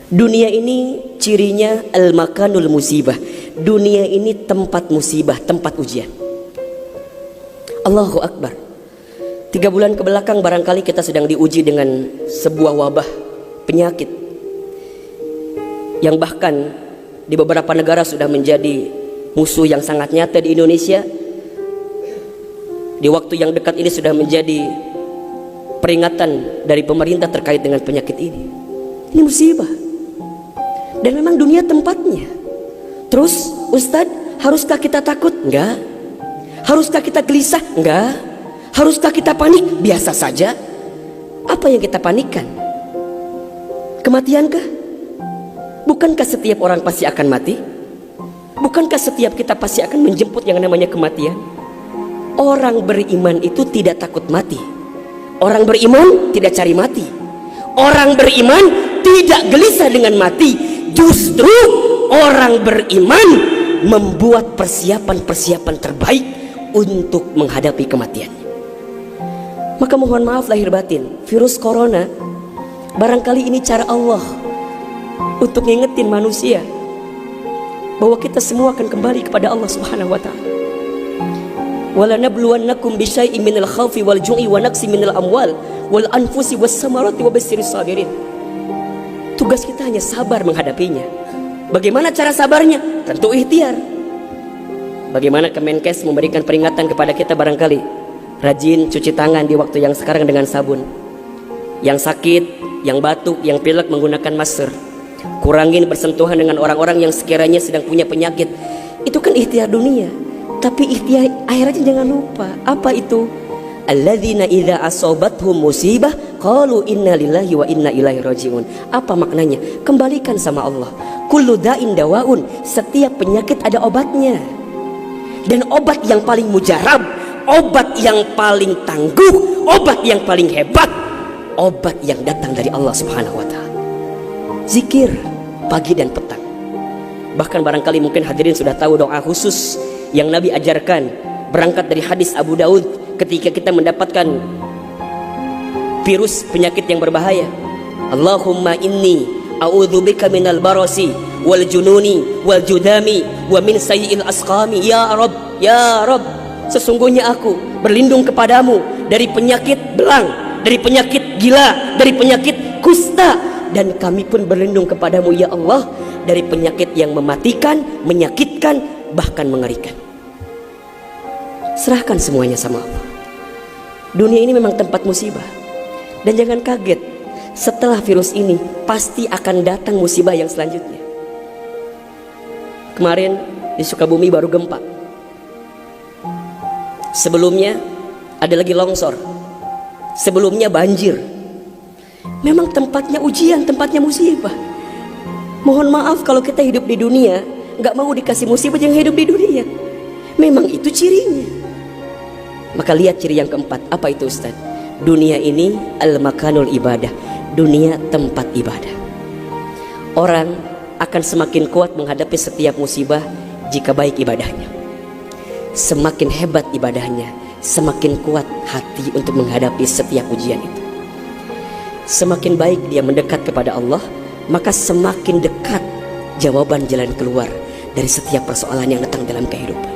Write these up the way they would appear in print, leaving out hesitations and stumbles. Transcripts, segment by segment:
Dunia ini cirinya al-makanul musibah. Dunia ini tempat musibah, tempat ujian. Allahu Akbar. 3 bulan ke belakang barangkali kita sedang diuji dengan sebuah wabah penyakit yang bahkan di beberapa negara sudah menjadi musuh yang sangat nyata. Di Indonesia di waktu yang dekat ini sudah menjadi peringatan dari pemerintah terkait dengan penyakit ini. Ini musibah. Dan memang dunia tempatnya. Terus Ustadz, haruskah kita takut? Enggak. Haruskah kita gelisah? Enggak. Haruskah kita panik? Biasa saja. Apa yang kita panikkan? Kematiankah? Bukankah setiap orang pasti akan mati? Bukankah setiap kita pasti akan menjemput yang namanya kematian? Orang beriman itu tidak takut mati. Orang beriman tidak cari mati. Orang beriman tidak gelisah dengan mati. Justru orang beriman membuat persiapan-persiapan terbaik untuk menghadapi kematian. Maka mohon maaf lahir batin, virus corona barangkali ini cara Allah untuk ngingetin manusia bahwa kita semua akan kembali kepada Allah Subhanahu wa taala. Wala nabluwannakum bisyai'in minal khaufi wal ju'i wa naqsi minal amwal wal anfusi was samarati wa basyirus sabirin. Tugas kita hanya sabar menghadapinya. Bagaimana cara sabarnya? Tentu ikhtiar. Bagaimana Kemenkes memberikan peringatan kepada kita barangkali? Rajin cuci tangan di waktu yang sekarang dengan sabun. Yang sakit, yang batuk, yang pilek menggunakan masker. Kurangin bersentuhan dengan orang-orang yang sekiranya sedang punya penyakit. Itu kan ikhtiar dunia. Tapi ikhtiar akhiratnya jangan lupa. Apa itu? Alladzina idza asobathum musibah qalu inna lillahi wa inna ilaihi rajiun. Apa maknanya? Kembalikan sama Allah. Kullu da'in dawaun. Setiap penyakit ada obatnya. Dan obat yang paling mujarab, obat yang paling tangguh, obat yang paling hebat, obat yang datang dari Allah Subhanahu wa taala. Zikir pagi dan petang. Bahkan barangkali mungkin hadirin sudah tahu doa khusus yang Nabi ajarkan berangkat dari hadis Abu Daud ketika kita mendapatkan virus penyakit yang berbahaya. Allahumma inni a'udzubika minal barasi wal jununi wal judami wa min sayyi'il asqami. Ya Rabb, ya Rabb, sesungguhnya aku berlindung kepadamu dari penyakit belang, dari penyakit gila, dari penyakit kusta, dan kami pun berlindung kepadamu ya Allah dari penyakit yang mematikan, menyakitkan, bahkan mengerikan. Serahkan semuanya sama Allah. Dunia ini memang tempat musibah. Dan jangan kaget, setelah virus ini pasti akan datang musibah yang selanjutnya. Kemarin di Sukabumi baru gempa. Sebelumnya ada lagi longsor. Sebelumnya banjir. Memang tempatnya ujian, tempatnya musibah. Mohon maaf kalau kita hidup di dunia gak mau dikasih musibah, jangan hidup di dunia. Memang itu cirinya. Maka lihat ciri yang keempat. Apa itu Ustaz? Dunia ini al-makanul ibadah. Dunia tempat ibadah. Orang akan semakin kuat menghadapi setiap musibah jika baik ibadahnya. Semakin hebat ibadahnya, semakin kuat hati untuk menghadapi setiap ujian itu. Semakin baik dia mendekat kepada Allah, maka semakin dekat jawaban jalan keluar dari setiap persoalan yang datang dalam kehidupan.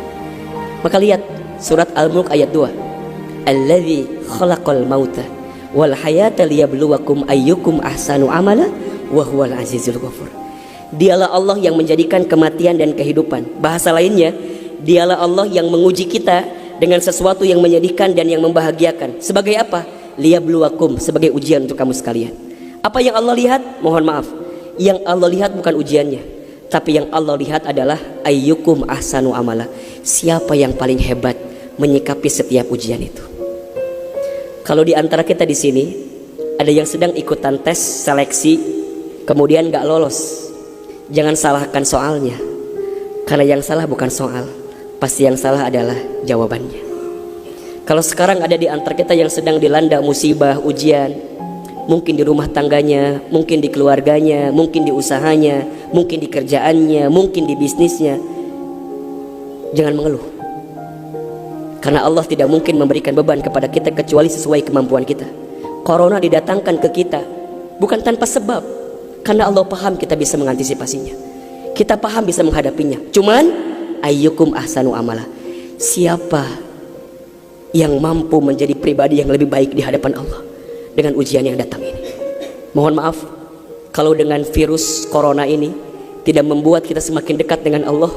Maka lihat surat Al-Mulk ayat 2. Alladzi khalaqal mauta wal hayata liyabluwakum ayyukum ahsanu amala wa huwal azizul ghafur. Dialah Allah yang menjadikan kematian dan kehidupan. Bahasa lainnya, dialah Allah yang menguji kita dengan sesuatu yang menyedihkan dan yang membahagiakan. Sebagai apa? Liyabluwakum, sebagai ujian untuk kamu sekalian. Apa yang Allah lihat? Mohon maaf, yang Allah lihat bukan ujiannya, tapi yang Allah lihat adalah ayyukum ahsanu amala. Siapa yang paling hebat menyikapi setiap ujian itu. Kalau di antara kita di sini ada yang sedang ikutan tes seleksi kemudian gak lolos, jangan salahkan soalnya, karena yang salah bukan soal, pasti yang salah adalah jawabannya. Kalau sekarang ada di antara kita yang sedang dilanda musibah, ujian, mungkin di rumah tangganya, mungkin di keluarganya, mungkin di usahanya, mungkin di kerjaannya, mungkin di bisnisnya, jangan mengeluh. Karena Allah tidak mungkin memberikan beban kepada kita kecuali sesuai kemampuan kita. Corona didatangkan ke kita bukan tanpa sebab. Karena Allah paham kita bisa mengantisipasinya, kita paham bisa menghadapinya. Cuman ayyukum ahsanu amala, siapa yang mampu menjadi pribadi yang lebih baik di hadapan Allah dengan ujian yang datang ini. Mohon maaf kalau dengan virus corona ini tidak membuat kita semakin dekat dengan Allah.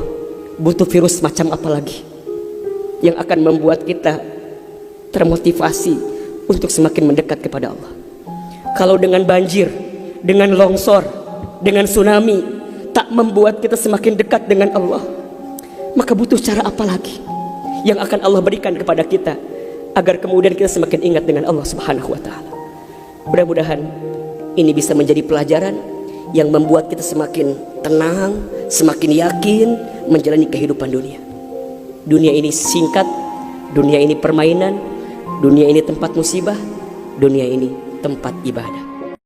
Butuh virus macam apa lagi yang akan membuat kita termotivasi untuk semakin mendekat kepada Allah? Kalau dengan banjir, dengan longsor, dengan tsunami tak membuat kita semakin dekat dengan Allah, maka butuh cara apa lagi yang akan Allah berikan kepada kita agar kemudian kita semakin ingat dengan Allah Subhanahu wa Ta'ala. Mudah-mudahan ini bisa menjadi pelajaran yang membuat kita semakin tenang, semakin yakin menjalani kehidupan dunia. Dunia ini singkat, dunia ini permainan, dunia ini tempat musibah, dunia ini tempat ibadah.